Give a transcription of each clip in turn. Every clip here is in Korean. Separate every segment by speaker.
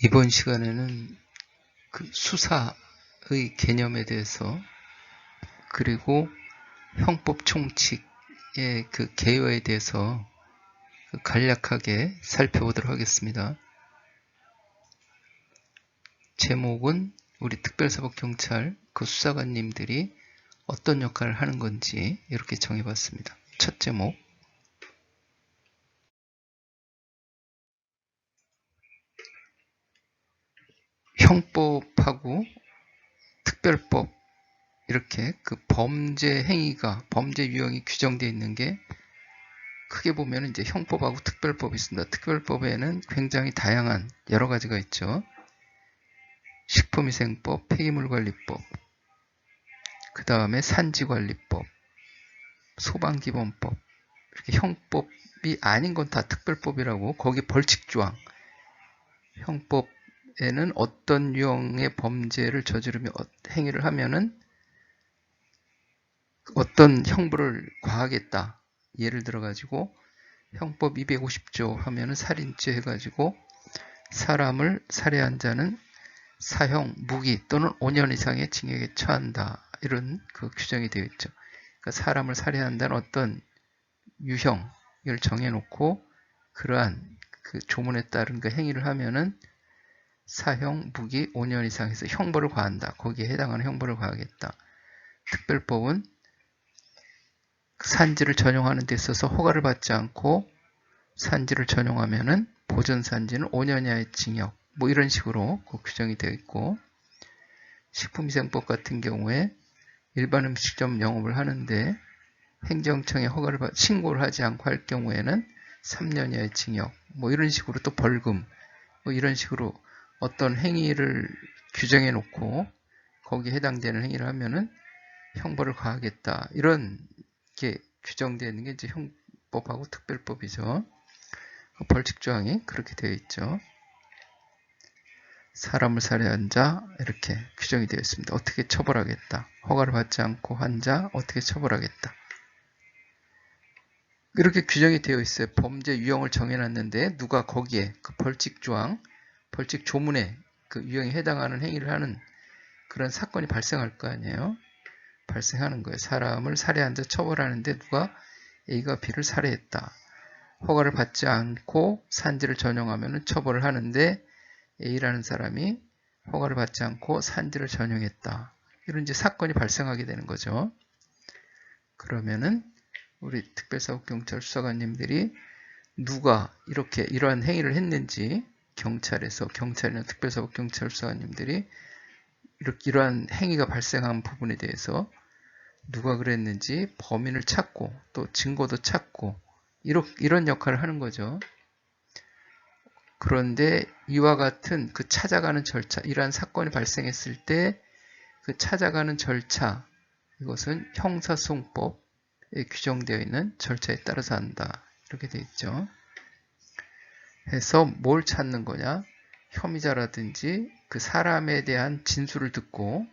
Speaker 1: 이번 시간에는 그 수사의 개념에 대해서 그리고 형법 총칙의 그 개요에 대해서 간략하게 살펴보도록 하겠습니다. 제목은 우리 특별사법경찰 그 수사관님들이 어떤 역할을 하는 건지 이렇게 정해봤습니다. 첫 제목, 형법하고 특별법 이렇게 그 범죄 행위가 범죄 유형이 규정되어 있는 게 크게 보면 이제 형법하고 특별법이 있습니다. 특별법에는 굉장히 다양한 여러 가지가 있죠. 식품위생법, 폐기물관리법, 그 다음에 산지관리법, 소방기본법, 이렇게 형법이 아닌 건 다 특별법이라고. 거기 벌칙조항, 형법에는 어떤 유형의 범죄를 저지르며 행위를 하면은 어떤 형벌을 과하겠다. 예를 들어 가지고 형법 250조 하면은 살인죄 해가지고 사람을 살해한 자는 사형, 무기 또는 5년 이상의 징역에 처한다. 이런 그 규정이 되어 있죠. 그러니까 사람을 살해한다는 어떤 유형을 정해놓고 그러한 그 조문에 따른 그 행위를 하면은 사형, 무기 5년 이상에서 형벌을 과한다. 거기에 해당하는 형벌을 과하겠다. 특별법은 산지를 전용하는 데 있어서 허가를 받지 않고 산지를 전용하면은 보존산지는 5년 이하의 징역, 뭐 이런 식으로 그 규정이 되어 있고, 식품위생법 같은 경우에 일반 음식점 영업을 하는데 행정청에 허가를 신고를 하지 않고 할 경우에는 3년 이하의 징역, 뭐 이런 식으로 또 벌금, 뭐 이런 식으로 어떤 행위를 규정해 놓고 거기에 해당되는 행위를 하면은 형벌을 가하겠다. 이런 게 규정되어 있는 게 이제 형법하고 특별법이죠. 벌칙조항이 그렇게 되어 있죠. 사람을 살해한 자 이렇게 규정이 되어 있습니다. 어떻게 처벌하겠다. 허가를 받지 않고 한 자 어떻게 처벌하겠다. 이렇게 규정이 되어 있어요. 범죄 유형을 정해놨는데 누가 거기에 그 벌칙조항, 벌칙 조문에 그 유형에 해당하는 행위를 하는 그런 사건이 발생할 거 아니에요. 발생하는 거예요. 사람을 살해한 자 처벌하는데 누가 A가 B를 살해했다. 허가를 받지 않고 산지를 전용하면 처벌을 하는데 A라는 사람이 허가를 받지 않고 산지를 전용했다. 이런 이제 사건이 발생하게 되는 거죠. 그러면은 우리 특별사법경찰 수사관님들이 누가 이렇게 이러한 행위를 했는지 경찰이나 특별사법경찰 수사관님들이 이러한 행위가 발생한 부분에 대해서 누가 그랬는지 범인을 찾고 또 증거도 찾고 이런 역할을 하는 거죠. 그런데 이와 같은 그 찾아가는 절차, 이러한 사건이 발생했을 때 그 찾아가는 절차, 이것은 형사소송법에 규정되어 있는 절차에 따라서 한다. 이렇게 되어 있죠. 해서 뭘 찾는 거냐? 혐의자라든지 그 사람에 대한 진술을 듣고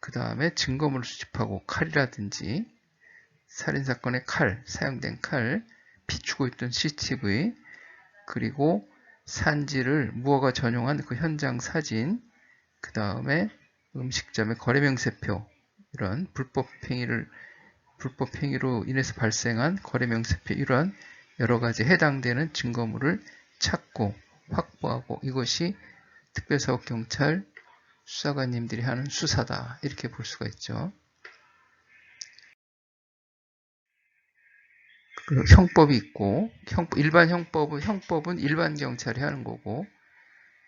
Speaker 1: 그 다음에 증거물을 수집하고 칼이라든지 살인사건의 사용된 칼, 비추고 있던 CCTV, 그리고 산지를 무허가 전용한 그 현장 사진, 그 다음에 음식점의 거래명세표, 이런 불법 행위로 인해서 발생한 거래명세표, 이러한 여러 가지 해당되는 증거물을 찾고 확보하고 이것이 특별사법경찰 수사관님들이 하는 수사다. 이렇게 볼 수가 있죠. 그 형법이 있고 일반 형법은 일반 경찰이 하는 거고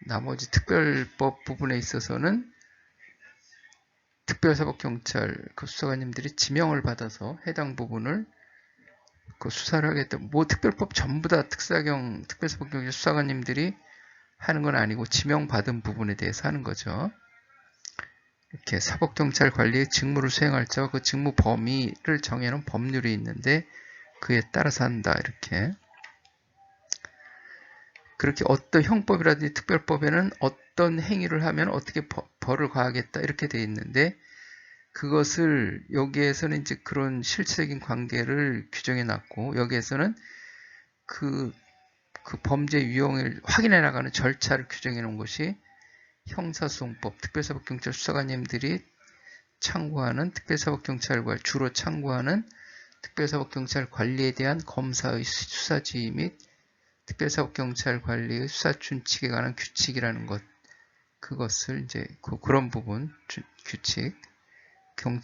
Speaker 1: 나머지 특별법 부분에 있어서는 특별사법경찰 그 수사관님들이 지명을 받아서 해당 부분을 그 수사를 하겠다. 뭐 특별법 전부 다 특별사법경찰 수사관님들이 하는 건 아니고 지명받은 부분에 대해서 하는 거죠. 이렇게 사법경찰 관리의 직무를 수행할 자와 그 직무 범위를 정해놓은 법률이 있는데 그에 따라서 한다. 이렇게. 그렇게 어떤 형법이라든지 특별법에는 어떤 행위를 하면 어떻게 벌을 가하겠다 이렇게 돼 있는데 그것을 여기에서는 이제 그런 실체적인 관계를 규정해 놨고 여기에서는 그 그 범죄 유형을 확인해 나가는 절차를 규정해 놓은 것이 형사소송법, 특별사법경찰 수사관님들이 참고하는 특별사법경찰관, 주로 참고하는 특별사법경찰 관리에 대한 검사의 수사지휘 및 특별사법경찰 관리의 수사준칙에 관한 규칙이라는 것, 그것을 이제 그런 부분 규칙,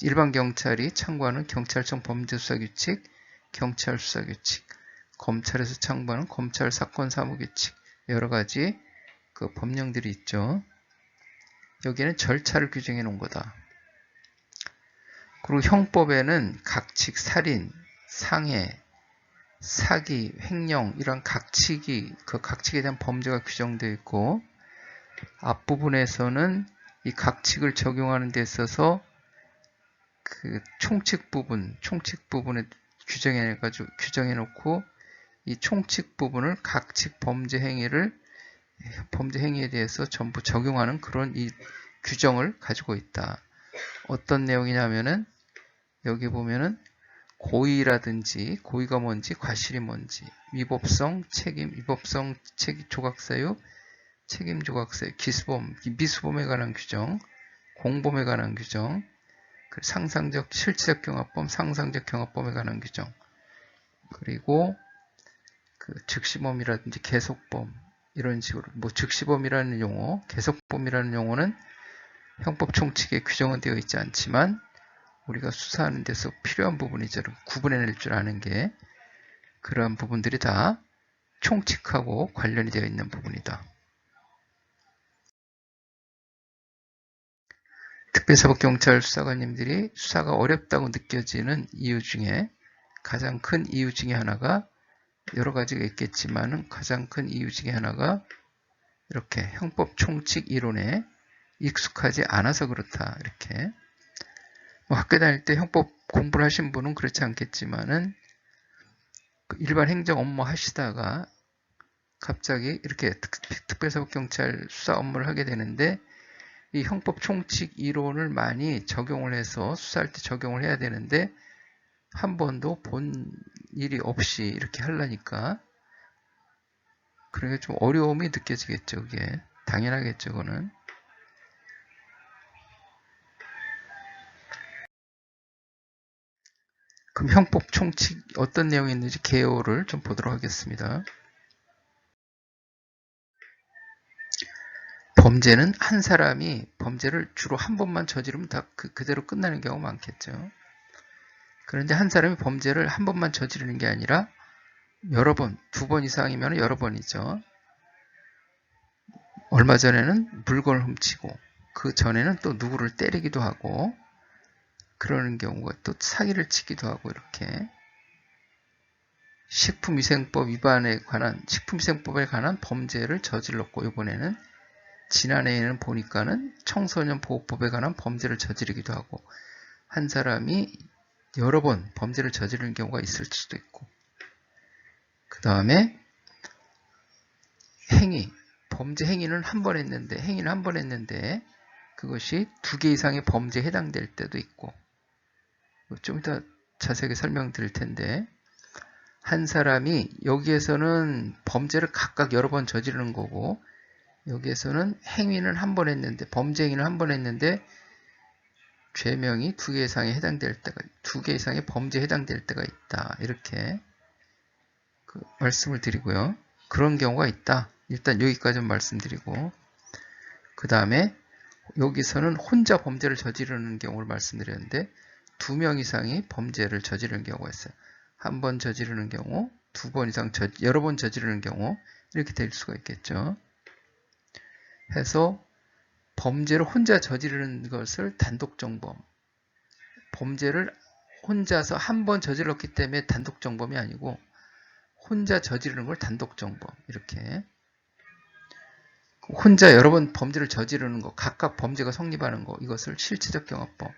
Speaker 1: 일반 경찰이 참고하는 경찰청 범죄수사규칙, 경찰수사규칙, 검찰에서 참고하는 검찰사건사무규칙, 여러 가지 그 법령들이 있죠. 여기에는 절차를 규정해 놓은 거다. 그리고 형법에는 각칙, 살인, 상해, 사기, 횡령 이런 각칙이 그 각칙에 대한 범죄가 규정되어 있고 앞부분에서는 이 각칙을 적용하는 데 있어서 그 총칙 부분에 규정해 놓고 이 총칙 부분을 각칙 범죄 행위에 대해서 전부 적용하는 그런 이 규정을 가지고 있다. 어떤 내용이냐면은 여기 보면은 고의라든지 고의가 뭔지 과실이 뭔지 위법성 책임 조각사유 책임 조각사유 기수범 미수범에 관한 규정 공범에 관한 규정 상상적 실질적 경합범 상상적 경합범에 관한 규정 그리고 그 즉시범이라든지 계속범 이런 식으로 뭐 즉시범이라는 용어 계속범이라는 용어는 형법 총칙에 규정은 되어 있지 않지만 우리가 수사하는 데서 필요한 부분이죠. 구분해낼 줄 아는 게 그러한 부분들이 다 총칙하고 관련이 되어 있는 부분이다. 특별사법경찰 수사관님들이 수사가 어렵다고 느껴지는 이유 중에 가장 큰 이유 중에 하나가 여러 가지가 있겠지만 가장 큰 이유 중에 하나가 이렇게 형법 총칙 이론에 익숙하지 않아서 그렇다. 이렇게 뭐 학교 다닐 때 형법 공부를 하신 분은 그렇지 않겠지만은 일반 행정 업무 하시다가 갑자기 이렇게 특별사법경찰 수사 업무를 하게 되는데 이 형법 총칙 이론을 많이 적용을 해서 수사할 때 적용을 해야 되는데 한 번도 본 일이 없이 이렇게 하려니까 그러니까 좀 어려움이 느껴지겠죠. 그게 당연하겠죠. 그거는. 그럼 형법 총칙 어떤 내용이 있는지 개요를 좀 보도록 하겠습니다. 범죄는 한 사람이 범죄를 주로 한 번만 저지르면 다 그대로 끝나는 경우가 많겠죠. 그런데 한 사람이 범죄를 한 번만 저지르는 게 아니라 여러 번, 2번 이상이면 여러 번이죠. 얼마 전에는 물건을 훔치고 그 전에는 또 누구를 때리기도 하고 그러는 경우가 또 사기를 치기도 하고 이렇게 식품위생법에 관한 범죄를 저질렀고 이번에는 지난해에는 보니까는 청소년 보호법에 관한 범죄를 저지르기도 하고 한 사람이 여러 번 범죄를 저지르는 경우가 있을 수도 있고 그 다음에 범죄 행위는 한 번 했는데 그것이 2개 이상의 범죄에 해당될 때도 있고 좀 이따 자세하게 설명드릴 텐데 한 사람이 여기에서는 범죄를 각각 여러 번 저지르는 거고 여기에서는 행위는 한 번 했는데 범죄 행위는 한 번 했는데 죄명이 2개 이상에 해당될 때가 2개 이상의 범죄에 해당될 때가 있다. 이렇게 말씀을 드리고요. 그런 경우가 있다. 일단 여기까지는 말씀드리고 그 다음에 여기서는 혼자 범죄를 저지르는 경우를 말씀드렸는데 2명 이상이 범죄를 저지르는 경우가 있어요. 한 번 저지르는 경우, 2번 이상 여러 번 저지르는 경우 이렇게 될 수가 있겠죠. 해서 범죄를 혼자 저지르는 것을 단독정범, 범죄를 혼자서 한 번 저질렀기 때문에 단독정범이 아니고 혼자 저지르는 걸 단독정범 이렇게 혼자 여러 번 범죄를 저지르는 거, 각각 범죄가 성립하는 거 이것을 실체적 경합범,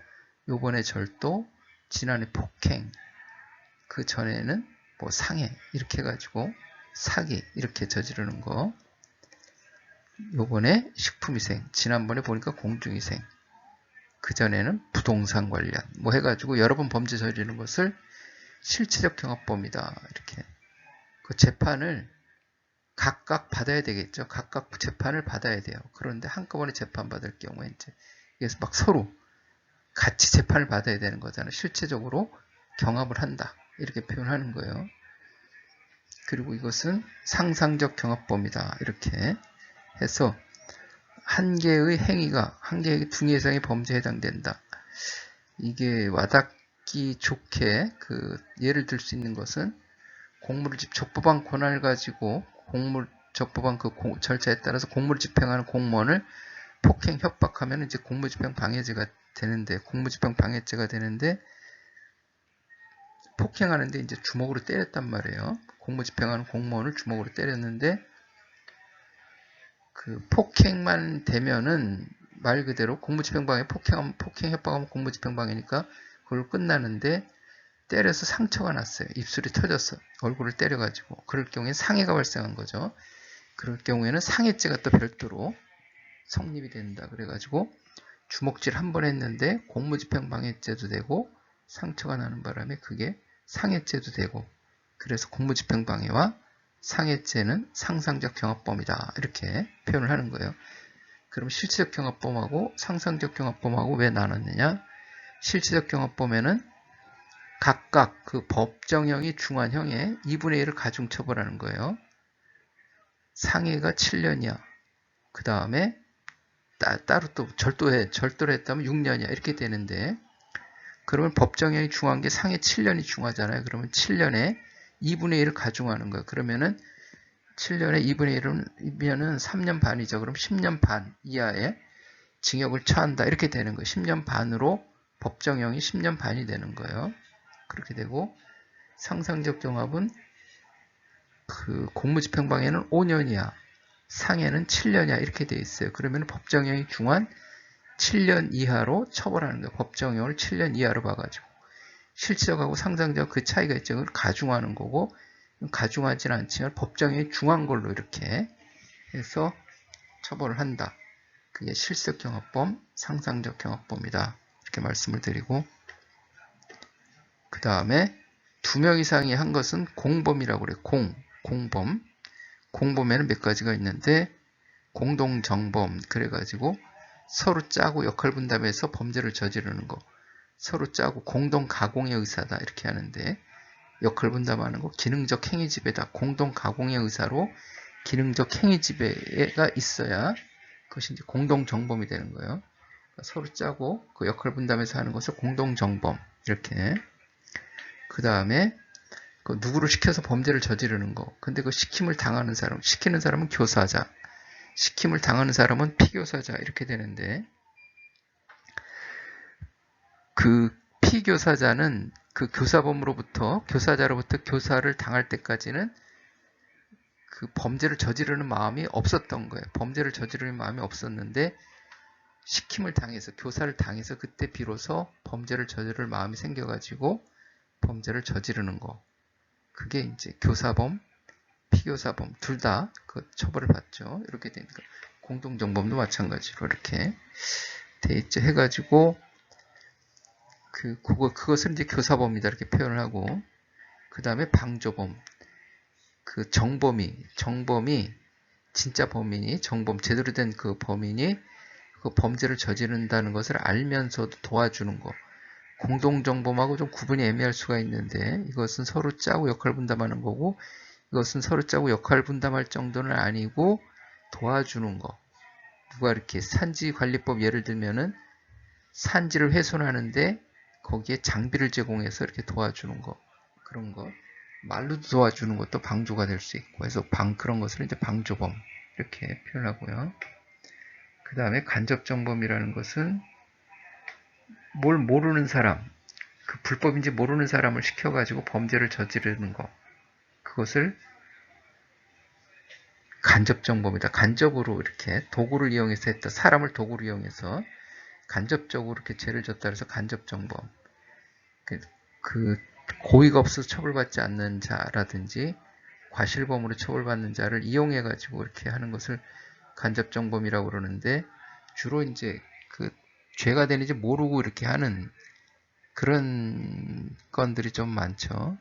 Speaker 1: 요번에 절도, 지난해 폭행, 그 전에는 뭐 상해 이렇게 해가지고 사기 이렇게 저지르는 거 요번에 식품위생, 지난번에 보니까 공중위생, 그 전에는 부동산 관련 뭐 해가지고 여러 번 범죄 저지르는 것을 실체적 경합범이다. 이렇게 그 재판을 각각 받아야 되겠죠. 각각 재판을 받아야 돼요. 그런데 한꺼번에 재판받을 경우에 이제 그래서 막 서로 같이 재판을 받아야 되는 거잖아요. 실체적으로 경합을 한다. 이렇게 표현하는 거예요. 그리고 이것은 상상적 경합범이다. 이렇게 해서 한 개의 행위가 한 개의 두 이상의 범죄에 해당된다. 이게 와닿기 좋게 그 예를 들 수 있는 것은 공무를 적법한 권한을 가지고 적법한 그 절차에 따라서 공무를 집행하는 공무원을 폭행 협박하면 이제 공무집행 방해죄가 되는데 폭행하는데 이제 주먹으로 때렸단 말이에요. 공무집행하는 공무원을 주먹으로 때렸는데 그 폭행만 되면은 말 그대로 공무집행방해 폭행 협박하면 공무집행방해니까 그걸로 끝나는데 때려서 상처가 났어요. 입술이 터졌어. 얼굴을 때려가지고. 그럴 경우에 상해가 발생한 거죠. 그럴 경우에는 상해죄가 또 별도로 성립이 된다. 그래가지고 주먹질 한 번 했는데 공무집행방해죄도 되고 상처가 나는 바람에 그게 상해죄도 되고 그래서 공무집행방해와 상해죄는 상상적 경합범이다. 이렇게 표현을 하는 거예요. 그럼 실체적 경합범하고 상상적 경합범하고 왜 나눴느냐? 실체적 경합범에는 각각 그 법정형이 중한형의 2분의 1을 가중처벌하는 거예요. 상해가 7년이야. 그 다음에 따로 또 절도를 했다면 6년이야. 이렇게 되는데 그러면 법정형이 중한 게 상해 7년이 중하잖아요. 그러면 7년에 2분의 1을 가중하는 거예요. 그러면은 7년에 2분의 1이면은 3년 반이죠. 그럼 10년 반 이하의 징역을 처한다. 이렇게 되는 거예요. 10년 반으로 법정형이 10년 반이 되는 거예요. 그렇게 되고 상상적 경합은 그 공무집행방해는 5년이야. 상해는 7년이야. 이렇게 돼 있어요. 그러면 법정형이 중한 7년 이하로 처벌하는 거예요. 법정형을 7년 이하로 봐가지고. 실체적하고 상상적 그 차이가 있죠. 그걸 가중하는 거고 가중하지는 않지만 법정형이 중한 걸로 이렇게 해서 처벌을 한다. 그게 실적 경합범, 상상적 경합범이다. 이렇게 말씀을 드리고 그 다음에 2명 이상이 한 것은 공범이라고 그래요. 공범. 공범에는 몇 가지가 있는데 공동정범 그래가지고 서로 짜고 역할 분담해서 범죄를 저지르는 거. 서로 짜고 공동 가공의 의사다 이렇게 하는데 역할 분담하는 거 기능적 행위 지배다. 공동 가공의 의사로 기능적 행위 지배가 있어야 그것이 이제 공동 정범이 되는 거예요. 그러니까 서로 짜고 그 역할 분담해서 하는 것을 공동 정범 이렇게. 그 다음에 그 누구를 시켜서 범죄를 저지르는 거. 근데 그 시키는 사람은 교사자, 시킴을 당하는 사람은 피교사자 이렇게 되는데 그 피교사자는 그 교사자로부터 교사를 당할 때까지는 그 범죄를 저지르는 마음이 없었던 거예요. 범죄를 저지르는 마음이 없었는데 시킴을 당해서 교사를 당해서 그때 비로소 범죄를 저지를 마음이 생겨가지고 범죄를 저지르는 거. 그게 이제 교사범, 피교사범 둘 다 그 처벌을 받죠. 이렇게 되니까 공동정범도 마찬가지로 이렇게 돼 있죠. 해가지고 그것을 이제 교사범이다 이렇게 표현을 하고 그 다음에 방조범. 그 정범이 진짜 범인이 제대로 된 그 범인이 그 범죄를 저지른다는 것을 알면서도 도와주는 거. 공동정범하고 좀 구분이 애매할 수가 있는데 이것은 서로 짜고 역할 분담하는 거고 이것은 서로 짜고 역할 분담할 정도는 아니고 도와주는 거. 누가 이렇게 산지관리법 예를 들면은 산지를 훼손하는데 거기에 장비를 제공해서 이렇게 도와주는 거. 그런 거. 말로도 도와주는 것도 방조가 될 수 있고 해서 그런 것을 이제 방조범 이렇게 표현하고요. 그 다음에 간접정범이라는 것은 뭘 모르는 사람, 그 불법인지 모르는 사람을 시켜가지고 범죄를 저지르는 거. 그것을 간접정범이다. 간접으로 이렇게 도구를 이용해서 했다. 사람을 도구로 이용해서 간접적으로 이렇게 죄를 졌다 해서 간접정범. 그 고의가 없어서 처벌받지 않는 자라든지 과실범으로 처벌받는 자를 이용해가지고 이렇게 하는 것을 간접정범이라고 그러는데 주로 이제 그 죄가 되는지 모르고 이렇게 하는 그런 건들이 좀 많죠.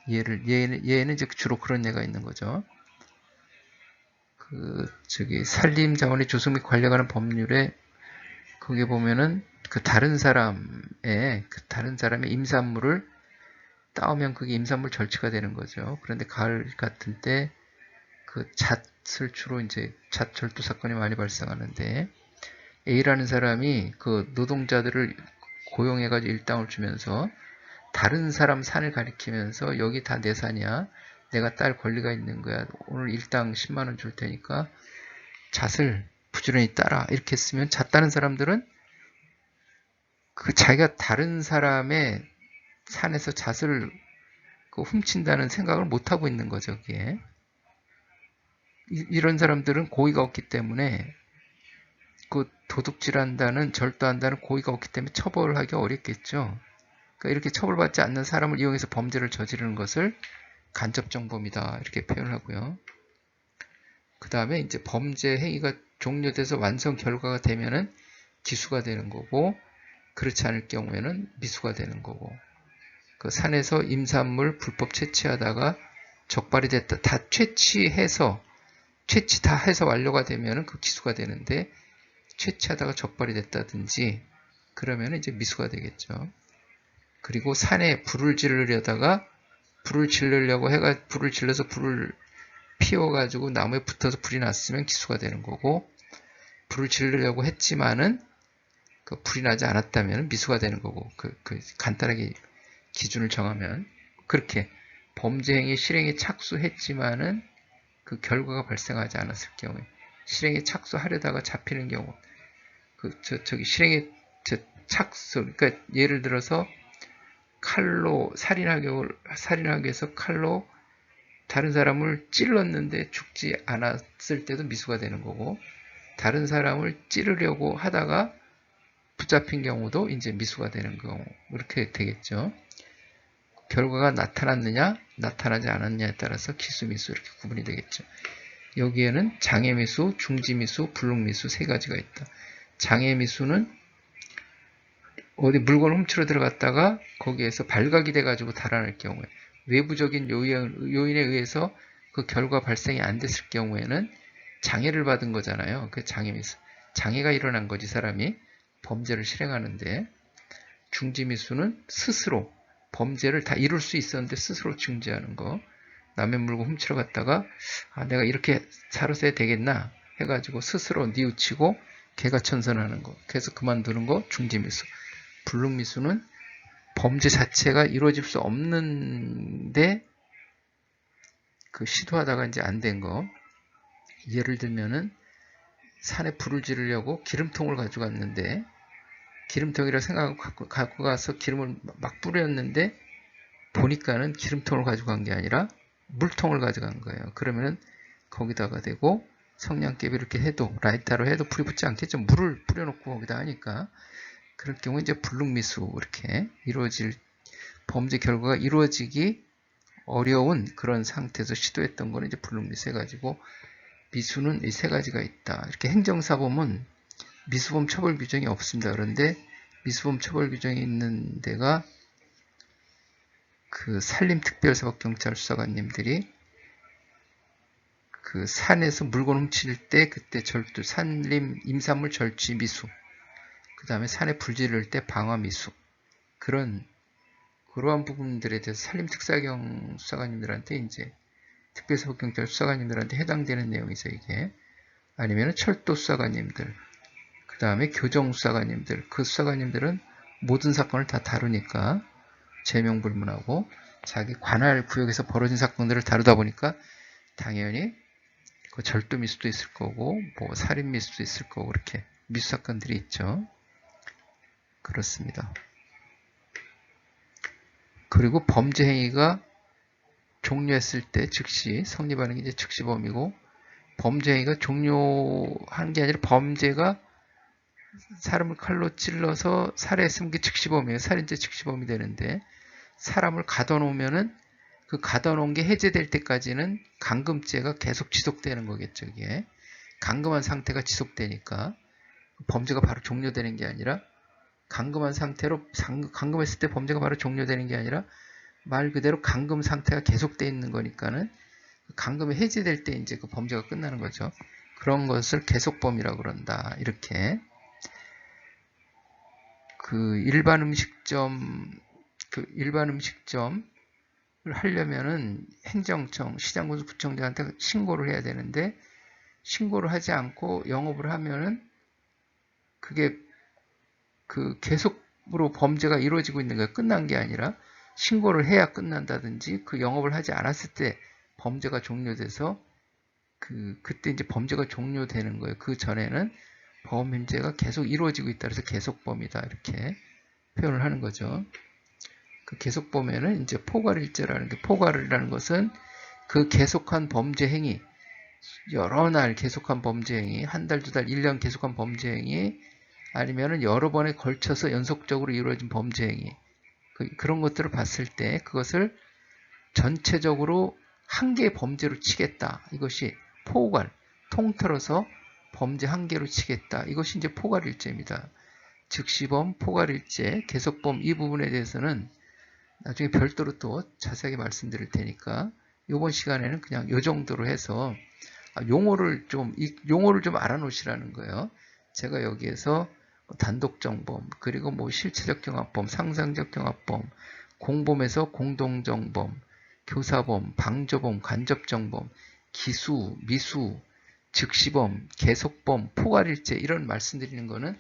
Speaker 1: 얘는 이제 주로 그런 예가 있는 거죠. 산림자원의 조성 및 관리하는 법률에 거기에 보면은 다른 사람의 임산물을 따오면 그게 임산물 절취가 되는 거죠. 그런데 가을 같은 때 잣을 주로 이제 잣절도 사건이 많이 발생하는데 A라는 사람이 노동자들을 고용해가지고 일당을 주면서 다른 사람 산을 가리키면서 여기 다 내 산이야. 내가 딸 권리가 있는 거야. 오늘 일당 10만 원 줄 테니까 잣을 부지런히 따라. 이렇게 했으면 잣 따는 사람들은 자기가 다른 사람의 산에서 잣을 훔친다는 생각을 못 하고 있는 거죠. 여기에. 이런 사람들은 고의가 없기 때문에 도둑질한다는 절도한다는 고의가 없기 때문에 처벌하기 어렵겠죠. 그러니까 이렇게 처벌받지 않는 사람을 이용해서 범죄를 저지르는 것을 간접정범이다 이렇게 표현을 하고요. 그 다음에 이제 범죄 행위가 종료돼서 완성 결과가 되면은 기수가 되는 거고 그렇지 않을 경우에는 미수가 되는 거고 산에서 임산물 불법 채취하다가 적발이 됐다. 다 채취 다 해서 완료가 되면은 기수가 되는데 채취하다가 적발이 됐다든지 그러면 이제 미수가 되겠죠. 그리고 산에 불을 지르려다가 불을 질러서 불을 피워가지고 나무에 붙어서 불이 났으면 기수가 되는 거고 불을 지르려고 했지만은 불이 나지 않았다면 미수가 되는 거고 간단하게 기준을 정하면 그렇게 범죄 행위 실행에 착수했지만은 결과가 발생하지 않았을 경우에 실행에 착수하려다가 잡히는 경우 실행에 착수 그러니까 예를 들어서 칼로 살인하기 위해서 칼로 다른 사람을 찔렀는데 죽지 않았을 때도 미수가 되는 거고 다른 사람을 찌르려고 하다가 붙잡힌 경우도 이제 미수가 되는 경우 이렇게 되겠죠. 결과가 나타났느냐 나타나지 않았느냐에 따라서 기수, 미수 이렇게 구분이 되겠죠. 여기에는 장애미수, 중지미수, 불능미수 세 가지가 있다. 장애미수는 어디 물건을 훔치러 들어갔다가 거기에서 발각이 돼가지고 달아날 경우에 외부적인 요인에 의해서 결과 발생이 안 됐을 경우에는 장애를 받은 거잖아요. 그 장애미수. 장애가 일어난 거지 사람이 범죄를 실행하는데 중지미수는 스스로 범죄를 다 이룰 수 있었는데 스스로 중지하는 거. 남의 물건 훔치러 갔다가 내가 이렇게 살아서야 되겠나 해가지고 스스로 뉘우치고 개가천선하는 거. 그래서 그만두는 거 중지미수. 불능미수는 범죄 자체가 이루어질 수 없는데 시도하다가 이제 안 된 거. 예를 들면은 산에 불을 지르려고 기름통을 가져갔는데 기름통이라 생각하고 갖고 가서 기름을 막 뿌렸는데 보니까는 기름통을 가져간 게 아니라 물통을 가져간 거예요. 그러면은 거기다가 대고 성냥개비 이렇게 해도 라이터로 해도 불이 붙지 않겠죠. 물을 뿌려놓고 거기다 하니까 그럴 경우 이제 불능미수 이렇게 이루어질 범죄 결과가 이루어지기 어려운 그런 상태에서 시도했던 거는 이제 불능미수 해가지고 미수는 이 세 가지가 있다. 이렇게 행정사범은 미수범 처벌 규정이 없습니다. 그런데 미수범 처벌 규정이 있는 데가 산림특별사법경찰 수사관님들이 산에서 물건 훔칠 때 그때 산림 임산물 절취 미수, 그 다음에 산에 불 지를 때 방화 미수 그러한 부분들에 대해서 산림특사경 수사관님들한테 이제 특별사법경찰 수사관님들한테 해당되는 내용이죠 이게. 아니면 철도 수사관님들, 그 다음에 교정수사관님들, 수사관님들은 모든 사건을 다 다루니까 제명불문하고 자기 관할 구역에서 벌어진 사건들을 다루다 보니까 당연히 절도 미수도 있을 거고 살인 미수도 있을 거고 그렇게 미수 사건들이 있죠. 그렇습니다. 그리고 범죄 행위가 종료했을 때 즉시 성립하는 게 이제 즉시범이고 범죄 행위가 종료하는 게 아니라 범죄가 사람을 칼로 찔러서 살해했으면 그게 즉시범이에요. 살인죄 즉시범이 되는데 사람을 가둬놓으면은 가둬놓은 게 해제될 때까지는 감금죄가 계속 지속되는 거겠죠. 이게 감금한 상태가 지속되니까 범죄가 바로 종료되는 게 아니라 감금했을 때 범죄가 바로 종료되는 게 아니라 말 그대로 감금 상태가 계속돼 있는 거니까는 감금이 해제될 때 이제 그 범죄가 끝나는 거죠. 그런 것을 계속범이라고 그런다. 이렇게 그 일반 음식점을 하려면은 행정청, 시장군수부청장한테 신고를 해야 되는데 신고를 하지 않고 영업을 하면은 그게 그 계속으로 범죄가 이루어지고 있는 거예요. 끝난 게 아니라 신고를 해야 끝난다든지 그 영업을 하지 않았을 때 범죄가 종료돼서 그때 이제 범죄가 종료되는 거예요. 그 전에는 범죄가 계속 이루어지고 있다. 그래서 계속범이다. 이렇게 표현을 하는 거죠. 그 계속범에는 이제 포괄일죄라는 게, 포괄이라는 것은 그 계속한 범죄 행위, 여러 날 계속한 범죄 행위, 한 달, 두 달, 1년 계속한 범죄 행위, 아니면은 여러 번에 걸쳐서 연속적으로 이루어진 범죄 행위, 그런 것들을 봤을 때 그것을 전체적으로 한 개의 범죄로 치겠다. 이것이 포괄, 통틀어서 범죄 한 개로 치겠다. 이것이 이제 포괄일죄입니다. 즉시범, 포괄일죄, 계속범 이 부분에 대해서는 나중에 별도로 또 자세하게 말씀드릴 테니까 이번 시간에는 그냥 이 정도로 해서 용어를 좀 알아놓으시라는 거예요. 제가 여기에서 단독정범, 그리고 뭐 실체적 경합범, 상상적 경합범, 공범에서 공동정범, 교사범, 방조범, 간접정범, 기수, 미수, 즉시범, 계속범, 포괄일죄 이런 말씀드리는 거는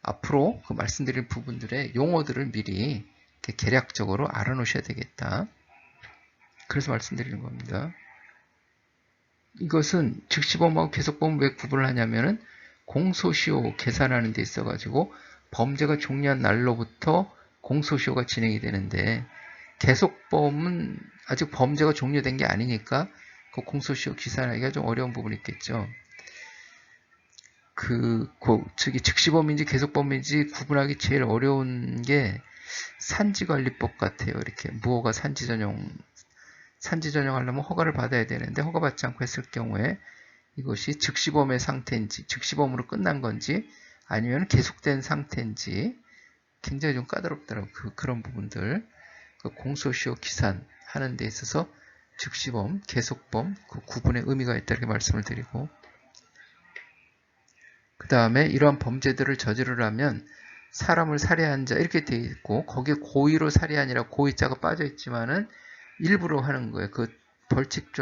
Speaker 1: 앞으로 그 말씀드릴 부분들의 용어들을 미리 이렇게 개략적으로 알아놓으셔야 되겠다. 그래서 말씀드리는 겁니다. 이것은 즉시범하고 계속범을 왜 구분을 하냐면은 공소시효 계산하는 데 있어가지고 범죄가 종료한 날로부터 공소시효가 진행이 되는데 계속범은 아직 범죄가 종료된 게 아니니까 그 공소시효 계산하기가 좀 어려운 부분이 있겠죠. 즉시범인지 계속범인지 구분하기 제일 어려운 게 산지관리법 같아요. 이렇게 무허가 산지 전용하려면 허가를 받아야 되는데 허가받지 않고 했을 경우에 이것이 즉시범의 상태인지 즉시범으로 끝난 건지 아니면 계속된 상태인지 굉장히 좀 까다롭더라고요. 그런 부분들 공소시효 기산하는 데 있어서 즉시범, 계속범 그 구분의 의미가 있다 이렇게 말씀을 드리고, 그 다음에 이러한 범죄들을 저지르려면 사람을 살해한 자 이렇게 되어 있고 거기에 고의로 살해한이라 고의자가 빠져 있지만은 일부러 하는 거예요. 그 벌칙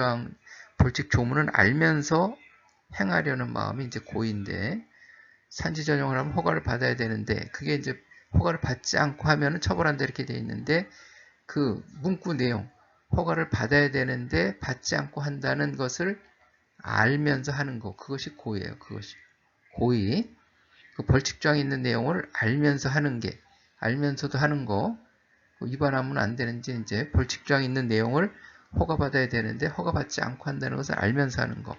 Speaker 1: 조문은 알면서 행하려는 마음이 이제 고의인데 산지 전용을 하면 허가를 받아야 되는데 그게 이제 허가를 받지 않고 하면은 처벌한다 이렇게 되어 있는데 그 문구 내용 허가를 받아야 되는데 받지 않고 한다는 것을 알면서 하는 거 그것이 고의예요. 그것이 고의. 그 벌칙조항이 있는 내용을 알면서 하는 게 알면서도 하는 거 위반하면 안 되는지 이제 벌칙조항이 있는 내용을 허가받아야 되는데 허가받지 않고 한다는 것을 알면서 하는 거,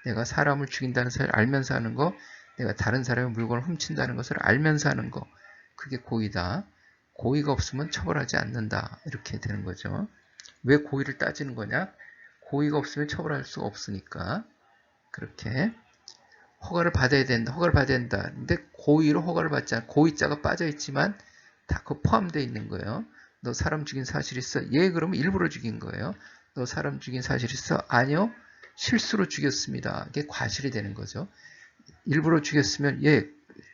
Speaker 1: 내가 사람을 죽인다는 것을 알면서 하는 거, 내가 다른 사람의 물건을 훔친다는 것을 알면서 하는 거, 그게 고의다. 고의가 없으면 처벌하지 않는다 이렇게 되는 거죠. 왜 고의를 따지는 거냐? 고의가 없으면 처벌할 수가 없으니까 그렇게 허가를 받아야 된다. 허가를 받아야 된다. 근데 고의로 허가를 받지 않고 고의자가 빠져 있지만 다 그 포함되어 있는 거예요. 너 사람 죽인 사실 있어? 예, 그러면 일부러 죽인 거예요. 너 사람 죽인 사실 있어? 아니요, 실수로 죽였습니다. 이게 과실이 되는 거죠. 일부러 죽였으면 예,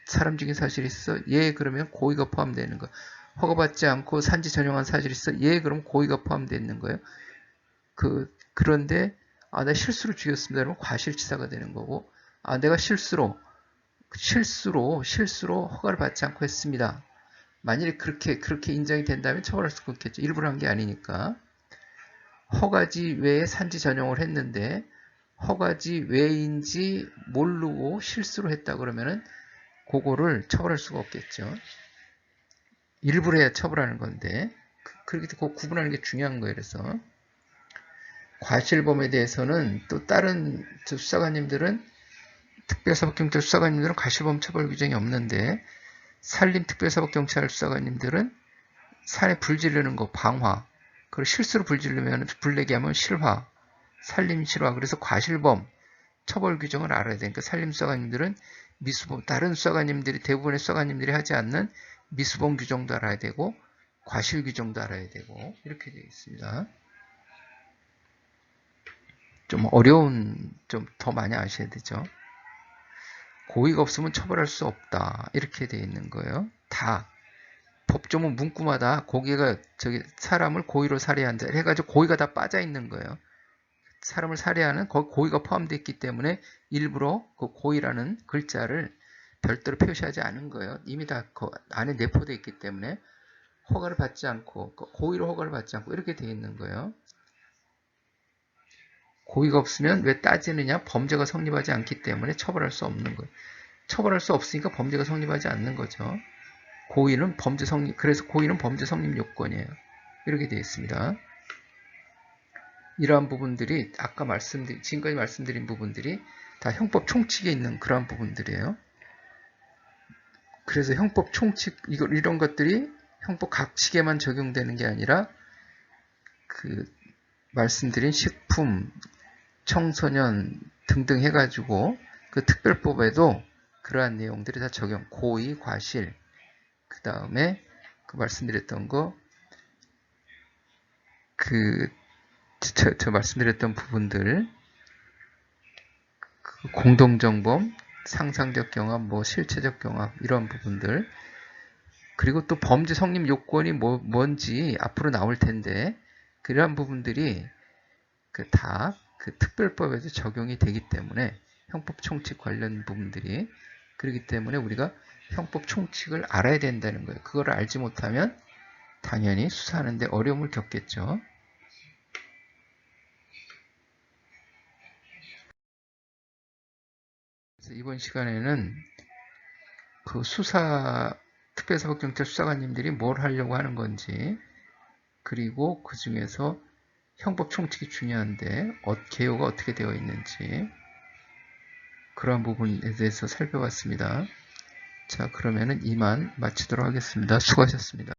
Speaker 1: 사람 죽인 사실 있어? 예, 그러면 고의가 포함되는 거예요. 허가받지 않고 산지 전용한 사실 있어? 예, 그럼 고의가 포함되어 있는 거예요. 그런데 나 실수로 죽였습니다. 그러면 과실치사가 되는 거고, 내가 실수로 허가를 받지 않고 했습니다. 만일에 그렇게 인정이 된다면 처벌할 수가 없겠죠. 일부러 한 게 아니니까. 허가지 외에 산지 전용을 했는데 허가지 외인지 모르고 실수로 했다 그러면은 그거를 처벌할 수가 없겠죠. 일부러 해야 처벌하는 건데 그렇게 그 구분하는 게 중요한 거예요. 그래서 과실범에 대해서는 또 다른 수사관님들은 특별사법경찰 수사관님들은 과실범 처벌 규정이 없는데 산림특별사법경찰 수사관님들은 산에 불 지르는 거 방화, 그리고 실수로 불 지르면 불내게 하면 실화, 산림실화. 그래서 과실범 처벌 규정을 알아야 되니까 산림수사관님들은 미수범, 다른 수사관님들이 대부분의 수사관님들이 하지 않는 미수범 규정도 알아야 되고 과실 규정도 알아야 되고 이렇게 되어 있습니다. 좀 어려운, 좀 더 많이 아셔야 되죠. 고의가 없으면 처벌할 수 없다. 이렇게 되어 있는 거예요. 다. 법조문 문구마다 고의가, 사람을 고의로 살해한다. 해가지고 고의가 다 빠져 있는 거예요. 사람을 살해하는 고의가 포함되어 있기 때문에 일부러 그 고의라는 글자를 별도로 표시하지 않은 거예요. 이미 다 그 안에 내포되어 있기 때문에 허가를 받지 않고, 고의로 허가를 받지 않고 이렇게 되어 있는 거예요. 고의가 없으면 왜 따지느냐? 범죄가 성립하지 않기 때문에 처벌할 수 없는 거예요. 처벌할 수 없으니까 범죄가 성립하지 않는 거죠. 고의는 범죄 성립, 그래서 고의는 범죄 성립 요건이에요. 이렇게 되어 있습니다. 이러한 부분들이 지금까지 말씀드린 부분들이 다 형법 총칙에 있는 그러한 부분들이에요. 그래서 형법 총칙, 이런 것들이 형법 각칙에만 적용되는 게 아니라 말씀드린 식품, 청소년 등등 해가지고 그 특별법에도 그러한 내용들이 다 적용, 고의, 과실, 그 다음에 말씀드렸던 거, 저 말씀드렸던 부분들, 공동정범, 상상적 경합, 실체적 경합, 이런 부분들, 그리고 또 범죄 성립 요건이 뭔지 앞으로 나올 텐데, 그러한 부분들이 다 특별법에도 적용이 되기 때문에 형법 총칙 관련 부분들이 그렇기 때문에 우리가 형법 총칙을 알아야 된다는 거예요. 그걸 알지 못하면 당연히 수사하는데 어려움을 겪겠죠. 그래서 이번 시간에는 특별사법경찰 수사관님들이 뭘 하려고 하는 건지, 그리고 그 중에서 형법 총칙이 중요한데 개요가 어떻게 되어 있는지 그러한 부분에 대해서 살펴봤습니다. 자, 그러면은 이만 마치도록 하겠습니다. 수고하셨습니다.